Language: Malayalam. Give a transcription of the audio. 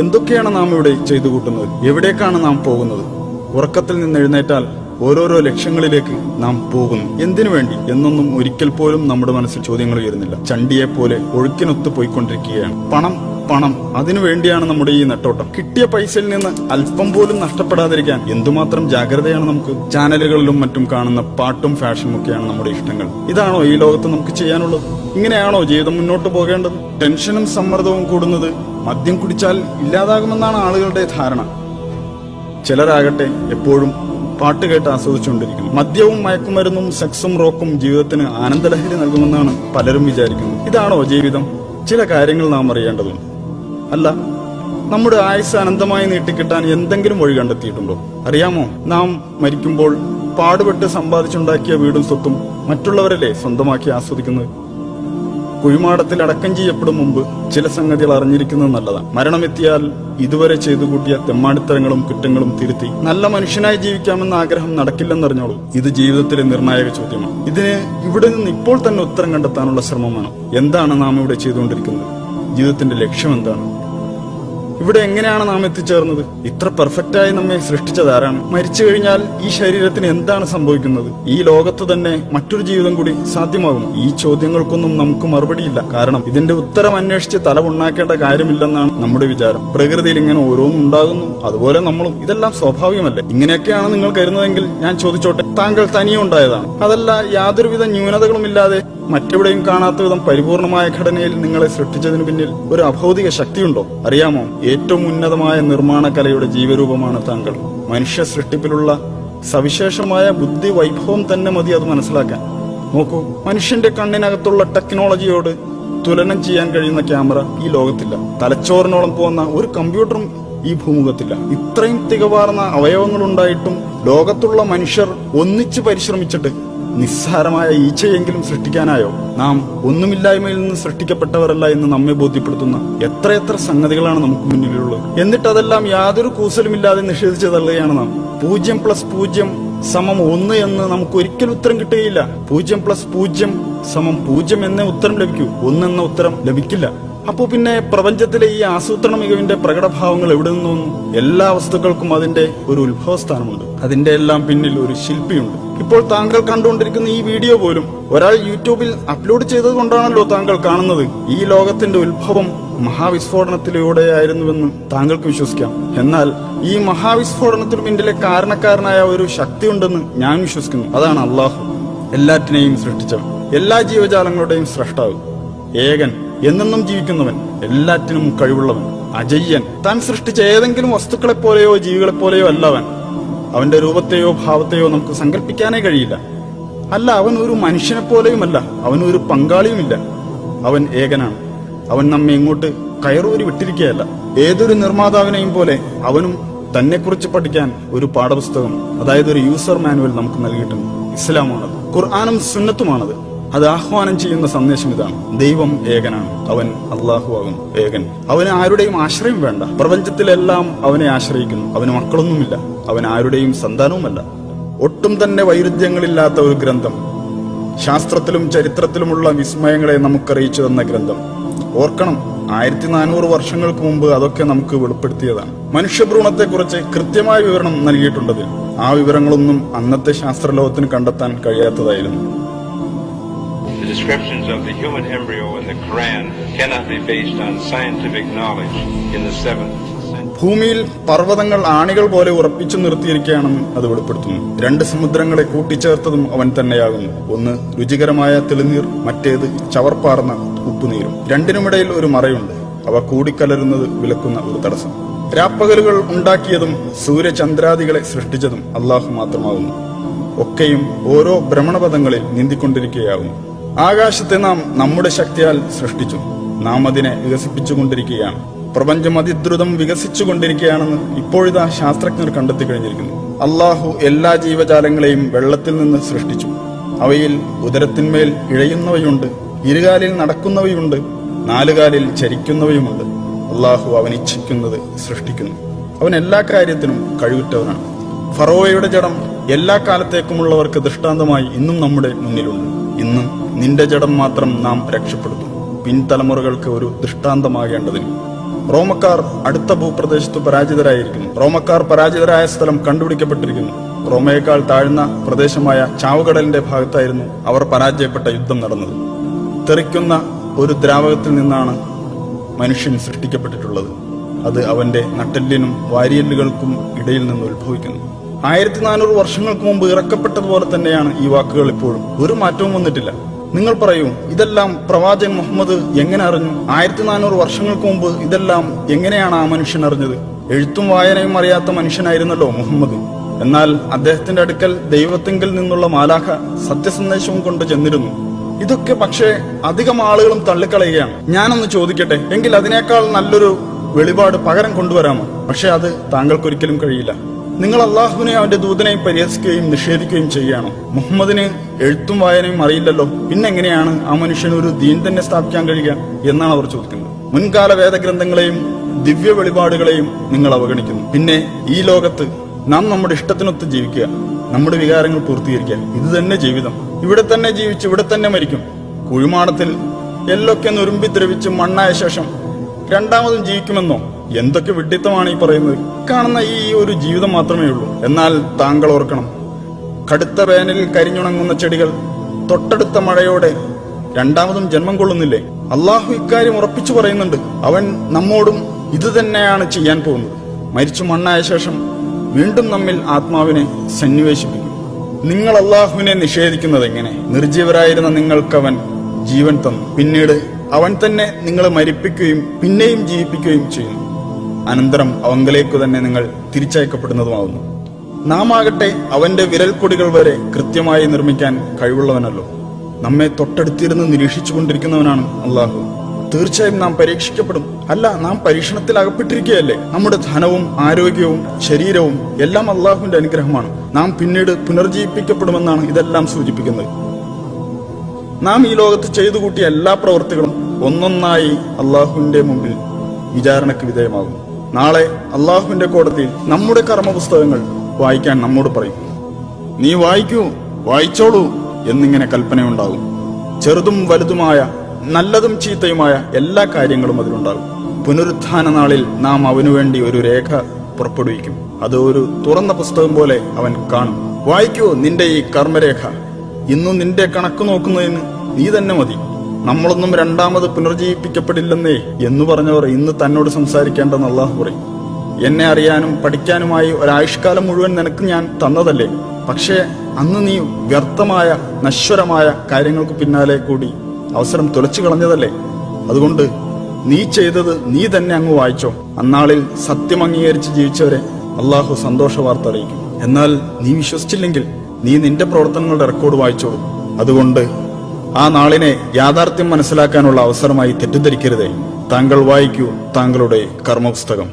എന്തൊക്കെയാണ് നാം ഇവിടെ ചെയ്തു കൂട്ടുന്നത്? എവിടേക്കാണ് നാം പോകുന്നത്? ഉറക്കത്തിൽ നിന്ന് എഴുന്നേറ്റാൽ ഓരോരോ ലക്ഷ്യങ്ങളിലേക്ക് നാം പോകുന്നു. എന്തിനു വേണ്ടി എന്നൊന്നും ഒരിക്കൽ പോലും നമ്മുടെ മനസ്സിൽ ചോദ്യങ്ങൾ ഉയരുന്നില്ല. ചണ്ടിയെ പോലെ ഒഴുക്കിനൊത്ത് പോയിക്കൊണ്ടിരിക്കുകയാണ്. പണം പണം അതിനു വേണ്ടിയാണ് നമ്മുടെ ഈ നെട്ടോട്ടം. കിട്ടിയ പൈസയിൽ നിന്ന് അല്പം പോലും നഷ്ടപ്പെടാതിരിക്കാൻ എന്തുമാത്രം ജാഗ്രതയാണ് നമുക്ക്. ചാനലുകളിലും മറ്റും കാണുന്ന പാട്ടും ഫാഷനും ഒക്കെയാണ് നമ്മുടെ ഇഷ്ടങ്ങൾ. ഇതാണോ ഈ ലോകത്ത് നമുക്ക് ചെയ്യാനുള്ളത്? ഇങ്ങനെയാണോ ജീവിതം മുന്നോട്ട് പോകേണ്ടത്? ടെൻഷനും സമ്മർദ്ദവും കൂടുന്നത് മദ്യം കുടിച്ചാൽ ഇല്ലാതാകുമെന്നാണ് ആളുകളുടെ ധാരണ. ചിലരാകട്ടെ എപ്പോഴും പാട്ട് കേട്ട് ആസ്വദിച്ചുകൊണ്ടിരിക്കുന്നു. മദ്യവും മയക്കുമരുന്നും സെക്സും റോക്കും ജീവിതത്തിന് ആനന്ദലഹരി നൽകുമെന്നാണ് പലരും വിചാരിക്കുന്നത്. ഇതാണോ ജീവിതം? ചില കാര്യങ്ങൾ നാം അറിയേണ്ടതുണ്ട്. അല്ല, നമ്മുടെ ആയുസ് അനന്തമായി നീട്ടിക്കിട്ടാൻ എന്തെങ്കിലും വഴി കണ്ടെത്തിയിട്ടുണ്ടോ? അറിയാമോ, നാം മരിക്കുമ്പോൾ പാടുപെട്ട് സമ്പാദിച്ചുണ്ടാക്കിയ വീടും സ്വത്തും മറ്റുള്ളവരല്ലേ സ്വന്തമാക്കി ആസ്വദിക്കുന്നത്? കുഴിമാടത്തിൽ അടക്കം ചെയ്യപ്പെടും മുമ്പ് ചില സംഗതികൾ അറിഞ്ഞിരിക്കുന്നത് നല്ലതാണ്. മരണമെത്തിയാൽ ഇതുവരെ ചെയ്തു കൂട്ടിയ തെമ്മാടിത്തരങ്ങളും കുറ്റങ്ങളും തിരുത്തി നല്ല മനുഷ്യനായി ജീവിക്കാമെന്ന ആഗ്രഹം നടക്കില്ലെന്നറിഞ്ഞോളൂ. ഇത് ജീവിതത്തിലെ നിർണായക ചോദ്യമാണ്. ഇതിന് ഇവിടെ നിന്ന് ഇപ്പോൾ തന്നെ ഉത്തരം കണ്ടെത്താനുള്ള ശ്രമം വേണം. എന്താണ് നാം ഇവിടെ ചെയ്തുകൊണ്ടിരിക്കുന്നത്? ജീവിതത്തിന്റെ ലക്ഷ്യം എന്താണ്? ഇവിടെ എങ്ങനെയാണ് നാം എത്തിച്ചേർന്നത്? ഇത്ര പെർഫെക്റ്റായി നമ്മെ സൃഷ്ടിച്ചതാരാണ്? മരിച്ചു കഴിഞ്ഞാൽ ഈ ശരീരത്തിന് എന്താണ് സംഭവിക്കുന്നത്? ഈ ലോകത്ത് തന്നെ മറ്റൊരു ജീവിതം കൂടി സാധ്യമാകും? ഈ ചോദ്യങ്ങൾക്കൊന്നും നമുക്ക് മറുപടിയില്ല. കാരണം ഇതിന്റെ ഉത്തരം അന്വേഷിച്ച് തല ഉണ്ടാക്കേണ്ട കാര്യമില്ലെന്നാണ് നമ്മുടെ വിചാരം. പ്രകൃതിയിൽ ഇങ്ങനെ ഓരോന്നും ഉണ്ടാകുന്നു, അതുപോലെ നമ്മളും. ഇതെല്ലാം സ്വാഭാവികമല്ലേ? ഇങ്ങനെയൊക്കെയാണ് നിങ്ങൾ കരുതുന്നതെങ്കിൽ ഞാൻ ചോദിച്ചോട്ടെ, താങ്കൾ തനിയെ ഉണ്ടായതാണ്? അതല്ല യാതൊരുവിധ ന്യൂനതകളുമില്ലാതെ മറ്റെവിടെയും കാണാത്ത വിധം പരിപൂർണമായ ഘടനയിൽ നിങ്ങളെ സൃഷ്ടിച്ചതിനു പിന്നിൽ ഒരു അഭൗതിക ശക്തിയുണ്ടോ? അറിയാമോ, ഏറ്റവും ഉന്നതമായ നിർമ്മാണ കലയുടെ ജീവരൂപമാണ് താങ്കൾ. മനുഷ്യ സൃഷ്ടിപ്പിലുള്ള സവിശേഷമായ ബുദ്ധി വൈഭവം തന്നെ മതി അത് മനസ്സിലാക്കാൻ. നോക്കൂ, മനുഷ്യന്റെ കണ്ണിനകത്തുള്ള ടെക്നോളജിയോട് തുലനം ചെയ്യാൻ കഴിയുന്ന ക്യാമറ ഈ ലോകത്തില്ല. തലച്ചോറിനോളം പോകുന്ന ഒരു കമ്പ്യൂട്ടറും ഈ ഭൂമുഖത്തില്ല. ഇത്രയും തികവാർന്ന അവയവങ്ങളുണ്ടായിട്ടും ലോകത്തുള്ള മനുഷ്യർ ഒന്നിച്ചു പരിശ്രമിച്ചിട്ട് നിസ്സാരമായ ഈച്ചയെങ്കിലും സൃഷ്ടിക്കാനായോ? നാം ഒന്നുമില്ലായ്മയിൽ നിന്ന് സൃഷ്ടിക്കപ്പെട്ടവരല്ല എന്ന് നമ്മെ ബോധ്യപ്പെടുത്തുന്ന എത്രയെത്ര സംഗതികളാണ് നമുക്ക് മുന്നിലുള്ളത്. എന്നിട്ട് അതെല്ലാം യാതൊരു കൂസലുമില്ലാതെ നിഷേധിച്ചു തള്ളുകയാണ് നാം. 0+0=1 എന്ന് നമുക്ക് ഒരിക്കലും ഉത്തരം കിട്ടുകയില്ല. 0+0=0 എന്നേ ഉത്തരം ലഭിക്കൂ. 1 എന്ന ഉത്തരം ലഭിക്കില്ല. അപ്പോ പിന്നെ പ്രപഞ്ചത്തിലെ ഈ ആസൂത്രണ മികവിന്റെ പ്രകടഭാവങ്ങൾ എവിടെ നിന്ന് വന്നു? എല്ലാ വസ്തുക്കൾക്കും അതിന്റെ ഒരു ഉത്ഭവസ്ഥാനമുണ്ട്. അതിന്റെ എല്ലാം പിന്നിൽ ഒരു ശില്പിയുണ്ട്. ഇപ്പോൾ താങ്കൾ കണ്ടുകൊണ്ടിരിക്കുന്ന ഈ വീഡിയോ പോലും ഒരാൾ യൂട്യൂബിൽ അപ്ലോഡ് ചെയ്തത് കൊണ്ടാണല്ലോ താങ്കൾ കാണുന്നത്. ഈ ലോകത്തിന്റെ ഉത്ഭവം മഹാവിസ്ഫോടനത്തിലൂടെയായിരുന്നുവെന്ന് താങ്കൾക്ക് വിശ്വസിക്കാം. എന്നാൽ ഈ മഹാവിസ്ഫോടനത്തിന് പിന്നിലെ കാരണക്കാരനായ ഒരു ശക്തിയുണ്ടെന്ന് ഞാൻ വിശ്വസിക്കുന്നു. അതാണ് അള്ളാഹു, എല്ലാറ്റിനെയും സൃഷ്ടിച്ചവൻ, എല്ലാ ജീവജാലങ്ങളുടെയും സ്രഷ്ടാവ്, ഏകൻ, എന്നെന്നും ജീവിക്കുന്നവൻ, എല്ലാറ്റിനും കഴിവുള്ളവൻ, അജയ്യൻ. താൻ സൃഷ്ടിച്ച ഏതെങ്കിലും വസ്തുക്കളെ പോലെയോ ജീവികളെ പോലെയോ അല്ല അവൻ. അവന്റെ രൂപത്തെയോ ഭാവത്തെയോ നമുക്ക് സങ്കല്പിക്കാനേ കഴിയില്ല. അല്ല, അവൻ ഒരു മനുഷ്യനെ പോലെയുമല്ല, അവനൊരു പങ്കാളിയുമില്ല. അവൻ ഏകനാണ്. അവൻ നമ്മെ ഇങ്ങോട്ട് കയറൂരി വിട്ടിരിക്കുകയല്ല. ഏതൊരു നിർമ്മാതാവിനെയും പോലെ അവനും തന്നെക്കുറിച്ച് പഠിക്കാൻ ഒരു പാഠപുസ്തകം, അതായത് ഒരു യൂസർ മാനുവൽ നമുക്ക് നൽകിയിട്ടുണ്ട്. ഇസ്ലാമാണത്, ഖുർആനും സുന്നത്തുമാണത്. അത് ആഹ്വാനം ചെയ്യുന്ന സന്ദേശം ഇതാണ്: ദൈവം ഏകനാണ്, അവൻ അള്ളാഹു ആകുന്നു ഏകൻ. അവന് ആരുടെയും ആശ്രയം വേണ്ട. പ്രപഞ്ചത്തിലെല്ലാം അവനെ ആശ്രയിക്കുന്നു. അവന് മക്കളൊന്നുമില്ല, അവൻ ആരുടെയും സന്താനവുമല്ല. ഒട്ടും തന്നെ വൈരുദ്ധ്യങ്ങളില്ലാത്ത ഒരു ഗ്രന്ഥം, ശാസ്ത്രത്തിലും ചരിത്രത്തിലുമുള്ള വിസ്മയങ്ങളെ നമുക്കറിയിച്ചു തന്ന ഗ്രന്ഥം. ഓർക്കണം, 1400 വർഷങ്ങൾക്ക് മുമ്പ് അതൊക്കെ നമുക്ക് വെളിപ്പെടുത്തിയതാണ്. മനുഷ്യഭ്രൂണത്തെക്കുറിച്ച് കൃത്യമായ വിവരണം നൽകിയിട്ടുണ്ടതിൽ. ആ വിവരങ്ങളൊന്നും അന്നത്തെ ശാസ്ത്രലോകത്തിന് കണ്ടെത്താൻ കഴിയാത്തതായിരുന്നു. The descriptions of the human embryo in the Quran cannot be based on scientific knowledge in the 7th century. ഭൂമിയിൽ പർവ്വതങ്ങൾ ആണികൾ പോലെ ഉറപ്പിച്ചു നിർത്തിയിരിക്കുകയാണെന്ന് അത് വെളിപ്പെടുത്തുന്നു. 2 സമുദ്രങ്ങളെ കൂട്ടിച്ചേർത്തതും അവൻ തന്നെയാകുന്നു. ഒന്ന് രുചികരമായ തെളിനീർ, മറ്റേത് ചവർപ്പാർന്ന ഉപ്പുനീരും. രണ്ടിനുമിടയിൽ ഒരു മറയുണ്ട്. അവ കൂടിക്കലരുന്നത് വിലക്കുന്ന ഒരു തടസ്സം. രാപ്പകലുകൾ ഉണ്ടാക്കിയതും സൂര്യചന്ദ്രാദികളെ സൃഷ്ടിച്ചതും അള്ളാഹു മാത്രമാകുന്നു. ഒക്കെയും ഓരോ ഭ്രമണപഥങ്ങളിൽ നീന്തിക്കൊണ്ടിരിക്കുകയാകുന്നു. ആകാശത്തെ നാം നമ്മുടെ ശക്തിയാൽ സൃഷ്ടിച്ചു. നാം അതിനെ വികസിപ്പിച്ചുകൊണ്ടിരിക്കുകയാണ്. പ്രപഞ്ചം അതിദ്രുതം വികസിച്ചുകൊണ്ടിരിക്കുകയാണെന്ന് ഇപ്പോഴിതാ ശാസ്ത്രജ്ഞർ കണ്ടെത്തി കഴിഞ്ഞിരിക്കുന്നു. അള്ളാഹു എല്ലാ ജീവജാലങ്ങളെയും വെള്ളത്തിൽ നിന്ന് സൃഷ്ടിച്ചു. അവയിൽ ഉദരത്തിന്മേൽ ഇഴയുന്നവയുണ്ട്, ഇരുകാലിൽ നടക്കുന്നവയുണ്ട്, 4 കാലിൽ ചരിക്കുന്നവയുമുണ്ട്. അള്ളാഹു അവൻ ഇച്ഛിക്കുന്നത് സൃഷ്ടിക്കുന്നു. അവൻ എല്ലാ കാര്യത്തിനും കഴിവുറ്റവനാണ്. ഫറോവയുടെ ജഡം എല്ലാ കാലത്തേക്കുമുള്ളവർക്ക് ദൃഷ്ടാന്തമായി ഇന്നും നമ്മുടെ മുന്നിലുണ്ട്. ഇന്ന് നിന്റെ ജഡം മാത്രം നാം രക്ഷപ്പെടുത്തും, പിൻതലമുറകൾക്ക് ഒരു ദൃഷ്ടാന്തമാകേണ്ടതിന്. റോമക്കാർ അടുത്ത ഭൂപ്രദേശത്ത് പരാജിതരായിരിക്കുന്നു. റോമക്കാർ പരാജിതരായ സ്ഥലം കണ്ടുപിടിക്കപ്പെട്ടിരിക്കുന്നു. റോമയേക്കാൾ താഴ്ന്ന പ്രദേശമായ ചാവുകടലിന്റെ ഭാഗത്തായിരുന്നു അവർ പരാജയപ്പെട്ട യുദ്ധം നടന്നത്. തെറിക്കുന്ന ഒരു ദ്രാവകത്തിൽ നിന്നാണ് മനുഷ്യൻ സൃഷ്ടിക്കപ്പെട്ടിട്ടുള്ളത്. അത് അവന്റെ നട്ടെല്ലിനും വാരിയെല്ലുകൾക്കും ഇടയിൽ നിന്ന് ഉത്ഭവിക്കുന്നു. 1400 വർഷങ്ങൾക്ക് മുമ്പ് ഇറക്കപ്പെട്ടതുപോലെ തന്നെയാണ് ഈ വാക്കുകൾ ഇപ്പോഴും. ഒരു മാറ്റവും വന്നിട്ടില്ല. നിങ്ങൾ പറയൂ, ഇതെല്ലാം പ്രവാചകൻ മുഹമ്മദ് എങ്ങനെ അറിഞ്ഞു? 1400 വർഷങ്ങൾക്ക് മുമ്പ് ഇതെല്ലാം എങ്ങനെയാണ് ആ മനുഷ്യൻ അറിഞ്ഞത്? എഴുത്തും വായനയും അറിയാത്ത മനുഷ്യനായിരുന്നല്ലോ മുഹമ്മദ്. എന്നാൽ അദ്ദേഹത്തിന്റെ അടുക്കൽ ദൈവത്തിങ്കിൽ നിന്നുള്ള മാലാഖ സത്യസന്ദേശവും കൊണ്ട് ചെന്നിരുന്നു. ഇതൊക്കെ പക്ഷേ അധികം ആളുകളും തള്ളിക്കളയുകയാണ്. ഞാനൊന്ന് ചോദിക്കട്ടെ, എങ്കിൽ അതിനേക്കാൾ നല്ലൊരു വെളിപാട് പകരം കൊണ്ടുവരാമോ? പക്ഷെ അത് താങ്കൾക്കൊരിക്കലും കഴിയില്ല. നിങ്ങൾ അള്ളാഹുവിനെ അവന്റെ ദൂതനെയും പരിഹസിക്കുകയും നിഷേധിക്കുകയും ചെയ്യുകയാണോ? മുഹമ്മദിന് എഴുത്തും വായനയും അറിയില്ലല്ലോ, പിന്നെങ്ങനെയാണ് ആ മനുഷ്യന് ഒരു ദീൻ തന്നെ സ്ഥാപിക്കാൻ കഴിയുക എന്നാണ് അവർ ചോദിക്കുന്നത്. മുൻകാല വേദഗ്രന്ഥങ്ങളെയും ദിവ്യ വെളിപാടുകളെയും നിങ്ങൾ അവഗണിക്കുന്നു. പിന്നെ ഈ ലോകത്ത് നാം നമ്മുടെ ഇഷ്ടത്തിനൊത്ത് ജീവിക്കുക, നമ്മുടെ വികാരങ്ങൾ പൂർത്തീകരിക്കുക, ഇത് തന്നെ ജീവിതം. ഇവിടെ തന്നെ ജീവിച്ച് ഇവിടെ തന്നെ മരിക്കും. കുഴിമാടത്തിൽ എല്ലൊക്കെ നുരുമ്പി ദ്രവിച്ച് മണ്ണായ ശേഷം രണ്ടാമതും ജീവിക്കുമെന്നോ? എന്തൊക്കെ വിഡ്ഢിത്തമാണ് ഈ പറയുന്നത്? കാണുന്ന ഈ ഒരു ജീവിതം മാത്രമേ ഉള്ളൂ. എന്നാൽ താങ്കൾ ഓർക്കണം, കടുത്ത വേനലിൽ കരിഞ്ഞുണങ്ങുന്ന ചെടികൾ തൊട്ടടുത്ത മഴയോടെ രണ്ടാമതും ജന്മം കൊള്ളുന്നില്ലേ? അള്ളാഹു ഇക്കാര്യം ഉറപ്പിച്ചു പറയുന്നുണ്ട്. അവൻ നമ്മോടും ഇത് തന്നെയാണ് ചെയ്യാൻ പോകുന്നത്. മരിച്ചു മണ്ണായ ശേഷം വീണ്ടും നമ്മിൽ ആത്മാവിനെ സന്നിവേശിപ്പിക്കും. നിങ്ങൾ അള്ളാഹുവിനെ നിഷേധിക്കുന്നത് എങ്ങനെ? നിർജീവരായിരുന്ന നിങ്ങൾക്കവൻ ജീവൻ തന്നു. പിന്നീട് അവൻ തന്നെ നിങ്ങളെ മരിപ്പിക്കുകയും പിന്നെയും ജീവിപ്പിക്കുകയും ചെയ്യുന്നു. അനന്തരം അവങ്കലേക്കു തന്നെ നിങ്ങൾ തിരിച്ചയക്കപ്പെടുന്നതുമാവുന്നു. നാം ആകട്ടെ അവന്റെ വിരൽക്കൊടികൾ വരെ കൃത്യമായി നിർമ്മിക്കാൻ കഴിവുള്ളവനല്ലോ. നമ്മെ തൊട്ടടുത്തിരുന്ന് നിരീക്ഷിച്ചുകൊണ്ടിരിക്കുന്നവനാണ് അള്ളാഹു. തീർച്ചയായും നാം പരീക്ഷിക്കപ്പെടും. അല്ല, നാം പരീക്ഷണത്തിൽ അകപ്പെട്ടിരിക്കുകയല്ലേ? നമ്മുടെ ധനവും ആരോഗ്യവും ശരീരവും എല്ലാം അള്ളാഹുവിന്റെ അനുഗ്രഹമാണ്. നാം പിന്നീട് പുനർജീവിപ്പിക്കപ്പെടുമെന്നാണ് ഇതെല്ലാം സൂചിപ്പിക്കുന്നത്. നാം ഈ ലോകത്ത് ചെയ്തു കൂട്ടിയ എല്ലാ പ്രവൃത്തികളും ഒന്നൊന്നായി അള്ളാഹുവിന്റെ മുമ്പിൽ വിചാരണയ്ക്ക് വിധേയമാകും. നാളെ അള്ളാഹുവിന്റെ കോടതിയിൽ നമ്മുടെ കർമ്മപുസ്തകങ്ങൾ വായിക്കാൻ നമ്മോട് പറയും. നീ വായിക്കൂ, വായിച്ചോളൂ എന്നിങ്ങനെ കൽപ്പനയുണ്ടാകും. ചെറുതും വലുതുമായ നല്ലതും ചീത്തയുമായ എല്ലാ കാര്യങ്ങളും അതിലുണ്ടാകും. പുനരുത്ഥാന നാളിൽ നാം അവനു വേണ്ടി ഒരു രേഖ പുറപ്പെടുവിക്കും. അത് ഒരു തുറന്ന പുസ്തകം പോലെ അവൻ കാണും. വായിക്കൂ നിന്റെ ഈ കർമ്മരേഖ. ഇന്നും നിന്റെ കണക്ക് നോക്കുന്നതിന് നീ തന്നെ മതി. നമ്മളൊന്നും രണ്ടാമത് പുനർജീവിപ്പിക്കപ്പെടില്ലെന്നേ എന്ന് പറഞ്ഞവർ ഇന്ന് തന്നോട് സംസാരിക്കേണ്ടെന്ന് അള്ളാഹു പറയും. എന്നെ അറിയാനും പഠിക്കാനുമായി ഒരായുഷ്കാലം മുഴുവൻ നിനക്ക് ഞാൻ തന്നതല്ലേ? പക്ഷേ അന്ന് നീ വ്യർത്ഥമായ നശ്വരമായ കാര്യങ്ങൾക്ക് പിന്നാലെ കൂടി അവസരം തുലച്ചു കളഞ്ഞതല്ലേ? അതുകൊണ്ട് നീ ചെയ്തത് നീ തന്നെ അങ്ങ് വായിച്ചോ. അന്നാളിൽ സത്യം അംഗീകരിച്ച് ജീവിച്ചവരെ അള്ളാഹു സന്തോഷ വാർത്ത അറിയിക്കും. എന്നാൽ നീ വിശ്വസിച്ചില്ലെങ്കിൽ നീ നിന്റെ പ്രവർത്തനങ്ങളുടെ റെക്കോർഡ് വായിച്ചോളൂ. അതുകൊണ്ട് ആ നാളിനെ യാഥാർത്ഥ്യം മനസ്സിലാക്കാനുള്ള അവസരമായി തെറ്റിദ്ധരിക്കരുതേ. താങ്കൾ വായിക്കൂ താങ്കളുടെ കർമ്മപുസ്തകം.